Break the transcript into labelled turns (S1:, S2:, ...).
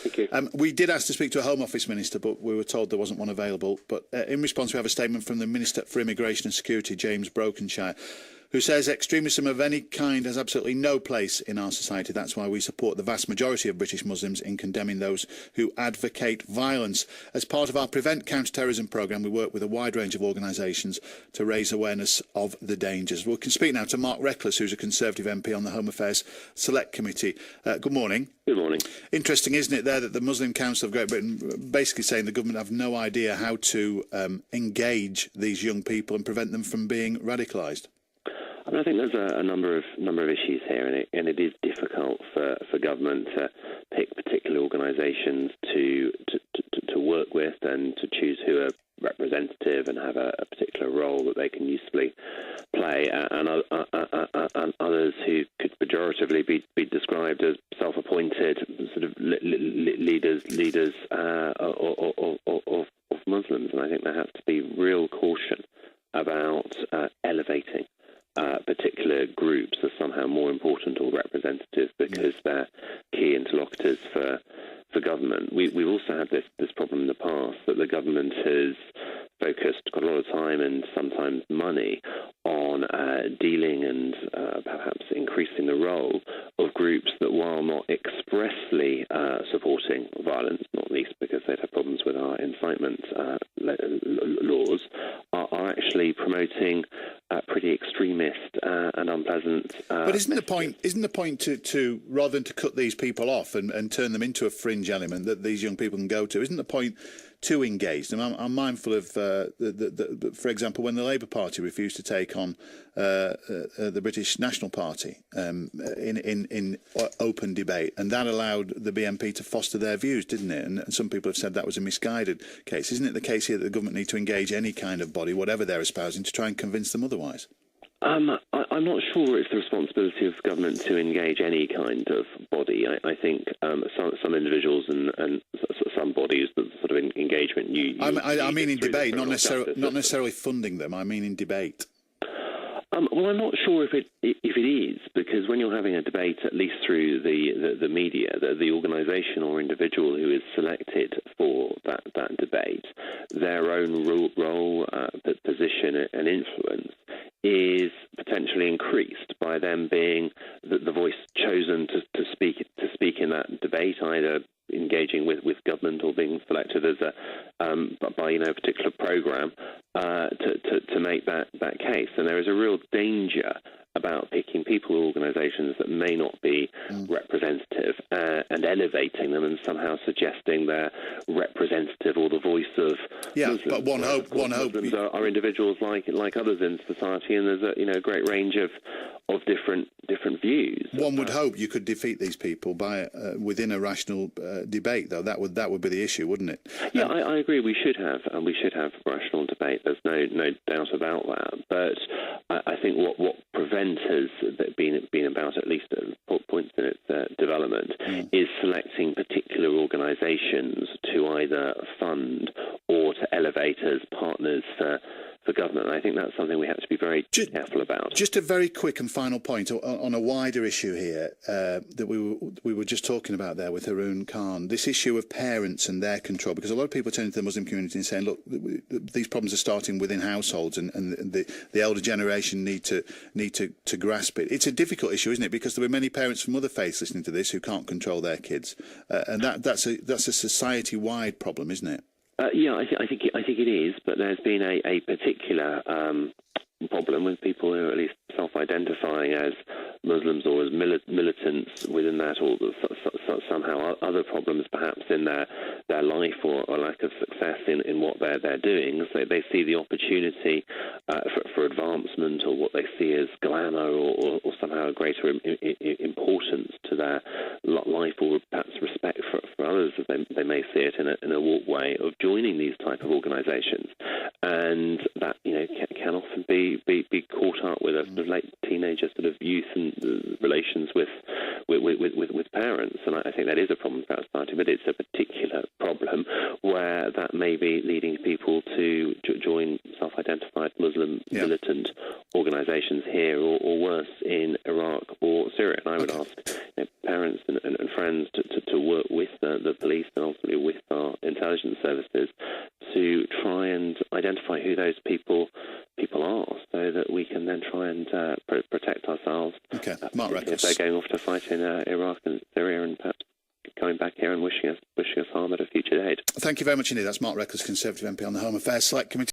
S1: Thank you.
S2: We did ask to speak to a Home Office Minister, but we were told there wasn't one available. But in response, we have a statement from the Minister for Immigration and Security, James Brokenshire, who says extremism of any kind has absolutely no place in our society. That's why we support the vast majority of British Muslims in condemning those who advocate violence. As part of our Prevent Counter-Terrorism programme, we work with a wide range of organisations to raise awareness of the dangers. We can speak now to Mark Reckless, who's a Conservative MP on the Home Affairs Select Committee. Good morning.
S1: Good morning.
S2: Interesting, isn't it, there that the Muslim Council of Great Britain basically saying the government have no idea how to engage these young people and prevent them from being radicalised?
S1: I think there's a number of issues here, and it is difficult for government to pick particular organisations to work with and to choose who are representative and have a particular role that they can usefully play, and others who could pejoratively be described as self-appointed sort of leaders of Muslims. And I think there has to be real caution about elevating particular groups are somehow more important or representative because they're key interlocutors for government. We've also had this problem in the past that the government has focused quite a lot of time and sometimes money on dealing and perhaps increasing the role of groups that, while not expressly supporting violence, not least because they'd have problems with our incitement laws, are actually promoting pretty extremist and unpleasant.
S2: But isn't the point to rather than to cut these people off and turn them into a fringe element that these young people can go to? Isn't the point to engage them? I'm mindful of, for example, when the Labour Party refused to take on the British National Party in open debate, and that allowed the BNP to foster their views, didn't it? And some people have said that was a misguided case. Isn't it the case here that the government need to engage any kind of body, whatever they're espousing, to try and convince them otherwise?
S1: I'm not sure it's the responsibility of government to engage any kind of body. I think some individuals and some bodies, the sort of engagement
S2: I mean in debate, not necessarily funding them. I mean in debate.
S1: Well, I'm not sure if it is, because when you're having a debate, at least through the media, the organisation or individual who is selected for that debate, their own role, position and influence is potentially increased by them being the voice chosen to speak in that debate, either engaging with government or being selected as by a particular programme to make that case. And there is a real danger about picking people or organisations that may not be representative and elevating them and somehow suggesting they're representative or the voice of Muslims.
S2: But one hope
S1: Muslims are individuals like others in society, and there's a great range of different views.
S2: One would hope you could defeat these people by within a rational debate, though. That would be the issue, wouldn't it?
S1: Yeah, I agree. We should have rational debate. There's no doubt about that. But I think what Prevent has been about, at least at points in its development, is selecting particular organisations to either fund or to elevate as partners for government. And I think that's something we have to be very careful about.
S2: Just a very quick and final point on a wider issue here that we were just talking about there with Haroon Khan. This issue of parents and their control, because a lot of people turn to the Muslim community and saying, look, these problems are starting within households, and the elder generation need to grasp it. It's a difficult issue, isn't it? Because there are many parents from other faiths listening to this who can't control their kids, and that's a society-wide problem, isn't it?
S1: Yeah, I think it is, but there's been a particular problem with people who are at least self-identifying as Muslims or as militants within that, or somehow other problems perhaps in their life or lack of success in what they're doing. So they see the opportunity for advancement, or what they see as glamour, or somehow a greater importance to their life, or perhaps respect for others, as they may see it in a walkway of joining these type of organisations. And that can often be caught up with a sort of late teenager sort of youth and relations with parents. And I think that is a problem for our society, but it's a particular problem where that may be leading people to join self-identified Muslim militant organisations here, or worse, in Iraq or Syria. And I would ask parents and friends to work with the the police and ultimately with our intelligence services to try and identify who those people are, so that we can then try and protect ourselves.
S2: Okay, Mark Reckles.
S1: If they're going off to fight in Iraq and Syria, and perhaps coming back here and wishing us harm at a future date.
S2: Thank you very much indeed. That's Mark Reckles, Conservative MP on the Home Affairs Select Committee.